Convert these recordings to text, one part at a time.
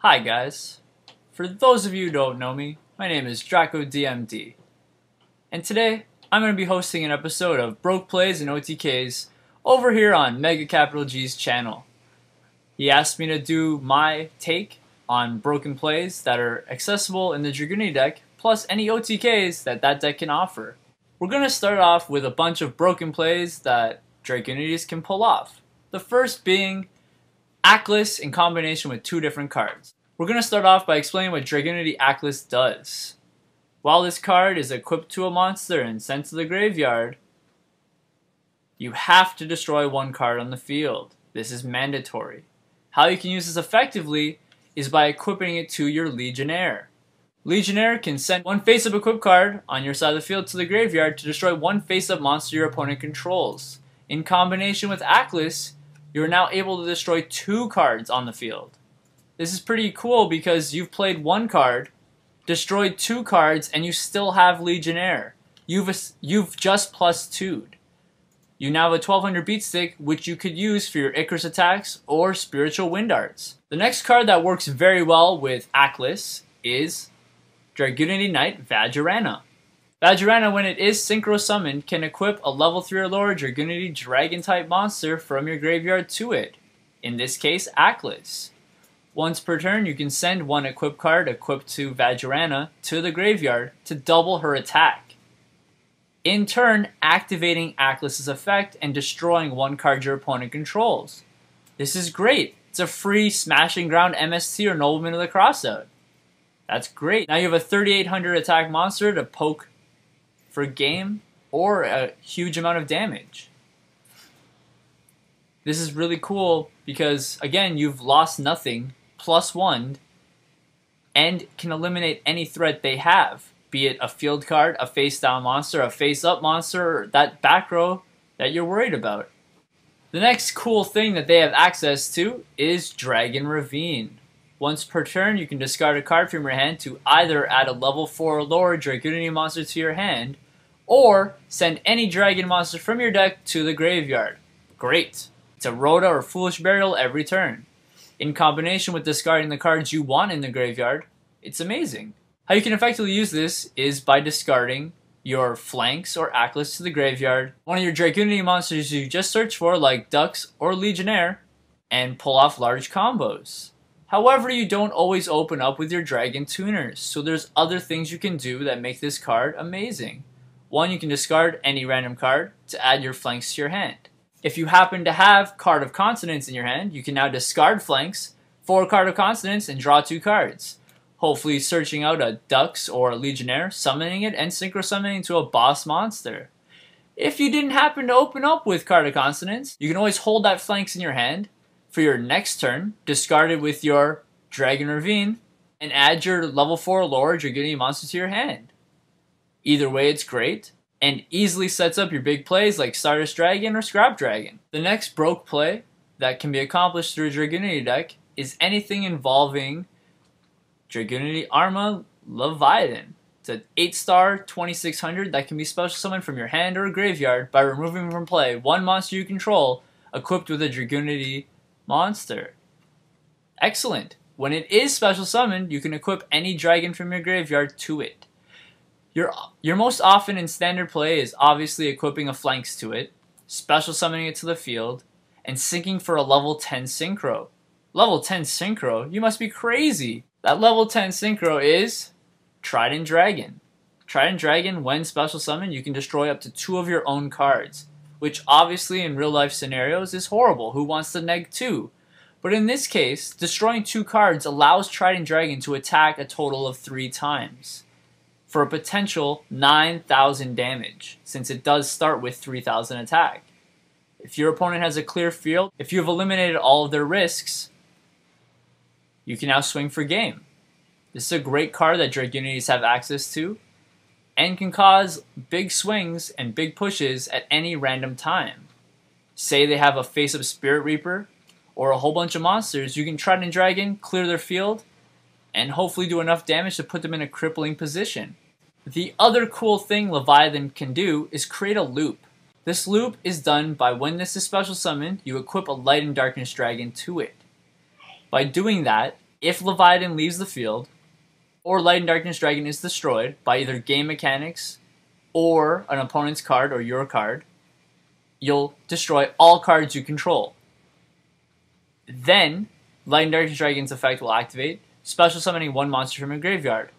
Hi guys, for those of you who don't know me, my name is drakoDMD, and today I'm going to be hosting an episode of Broke Plays and OTKs over here on MegaCapitalG's channel. He asked me to do my take on broken plays that are accessible in the Dragunity deck, plus any OTKs that deck can offer. We're going to start off with a bunch of broken plays that Dragunities can pull off. The first being Ackless in combination with two different cards. We're going to start off by explaining what Dragunity Ackless does. While this card is equipped to a monster and sent to the graveyard, you have to destroy one card on the field. This is mandatory. How you can use this effectively is by equipping it to your Legionnaire. Legionnaire can send one face-up equipped card on your side of the field to the graveyard to destroy one face-up monster your opponent controls. In combination with Ackless, you are now able to destroy two cards on the field. This is pretty cool because you've played one card, destroyed two cards, and you still have Legionnaire. You've just plus 2'd. You now have a 1200 beat stick, which you could use for your Icarus attacks or Spiritual Wind Arts. The next card that works very well with Ackless is Dragunity Knight Vajrayana. Vajrayana, when it is synchro summoned, can equip a level 3 or lower Dragunity dragon type monster from your graveyard to it. In this case, Ackless. Once per turn, you can send one equipped card equipped to Vajrayana to the graveyard to double her attack. In turn, activating Ackless's effect and destroying one card your opponent controls. This is great. It's a free Smashing Ground MST or Nobleman of the Crossout. That's great. Now you have a 3800 attack monster to poke for game or a huge amount of damage. This is really cool because, again, you've lost nothing, +1, and can eliminate any threat they have, be it a field card, a face-down monster, a face-up monster, or that back row that you're worried about. The next cool thing that they have access to is Dragon Ravine. Once per turn, you can discard a card from your hand to either add a level 4 or lower Dragunity monster to your hand, or send any dragon monster from your deck to the graveyard. Great! It's a Rhoda or Foolish Burial every turn. In combination with discarding the cards you want in the graveyard, it's amazing. How you can effectively use this is by discarding your flanks or Ackless to the graveyard, one of your Dragunity monsters you just searched for like Ducks or Legionnaire, and pull off large combos. However, you don't always open up with your Dragon Tuners, so there's other things you can do that make this card amazing. One, you can discard any random card to add your flanks to your hand. If you happen to have Card of Consonants in your hand, you can now discard flanks for Card of Consonants and draw 2 cards. Hopefully searching out a Ducks or a Legionnaire, summoning it, and synchro summoning to a boss monster. If you didn't happen to open up with Card of Consonants, you can always hold that flanks in your hand for your next turn, discard it with your Dragon Ravine, and add your level 4 lower Dragunity monster to your hand. Either way, it's great, and easily sets up your big plays like Stardust Dragon or Scrap Dragon. The next broke play that can be accomplished through a Dragunity deck is anything involving Dragunity Arma Leviathan. It's an 8-star 2600 that can be special summoned from your hand or graveyard by removing from play one monster you control equipped with a Dragunity monster. Excellent. When it is special summoned, you can equip any dragon from your graveyard to it. Your most often in standard play is obviously equipping a flanks to it, special summoning it to the field, and syncing for a level 10 synchro. Level 10 synchro? You must be crazy! That level 10 synchro is Trident Dragon. Trident Dragon, when special summoned, you can destroy up to 2 of your own cards, which obviously in real life scenarios is horrible. Who wants to neg 2? But in this case, destroying 2 cards allows Trident Dragon to attack a total of 3 times, for a potential 9,000 damage, since it does start with 3,000 attack. If your opponent has a clear field, if you have eliminated all of their risks, you can now swing for game. This is a great card that Dragunities have access to, and can cause big swings and big pushes at any random time. Say they have a face-up Spirit Reaper, or a whole bunch of monsters, you can Trident Dragon, clear their field, and hopefully do enough damage to put them in a crippling position. The other cool thing Leviathan can do is create a loop. This loop is done by when this is special summoned, you equip a Light and Darkness Dragon to it. By doing that, If Leviathan leaves the field, or Light and Darkness Dragon is destroyed by either game mechanics or an opponent's card or your card, you'll destroy all cards you control. Then, Light and Darkness Dragon's effect will activate, special summoning one monster from your graveyard.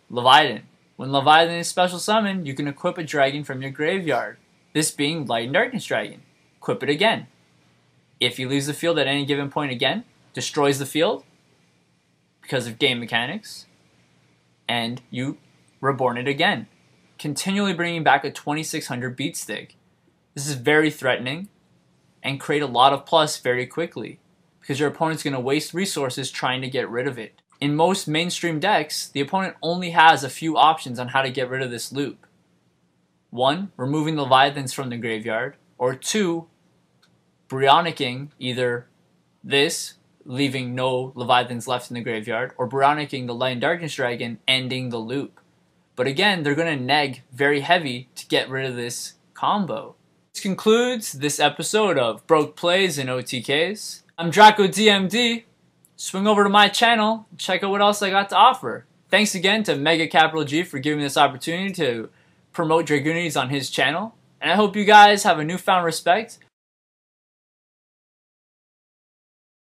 Leviathan. When Leviathan is special summoned, you can equip a dragon from your graveyard, this being Light and Darkness Dragon. Equip it again. If he leaves the field at any given point again, destroys the field because of game mechanics, and you reborn it again, continually bringing back a 2600 beat stick. This is very threatening and create a lot of plus very quickly because your opponent's going to waste resources trying to get rid of it. In most mainstream decks, the opponent only has a few options on how to get rid of this loop. 1. Removing the Leviathans from the graveyard, or 2. Brionicking either this, leaving no Leviathans left in the graveyard, or Brionicking the Light and Darkness Dragon, ending the loop. But again, they're going to neg very heavy to get rid of this combo. This concludes this episode of Broke Plays and OTKs. I'm drakoDMD. Swing over to my channel and check out what else I got to offer. Thanks again to MegaCapitalG for giving me this opportunity to promote Dragunities on his channel. And I hope you guys have a newfound respect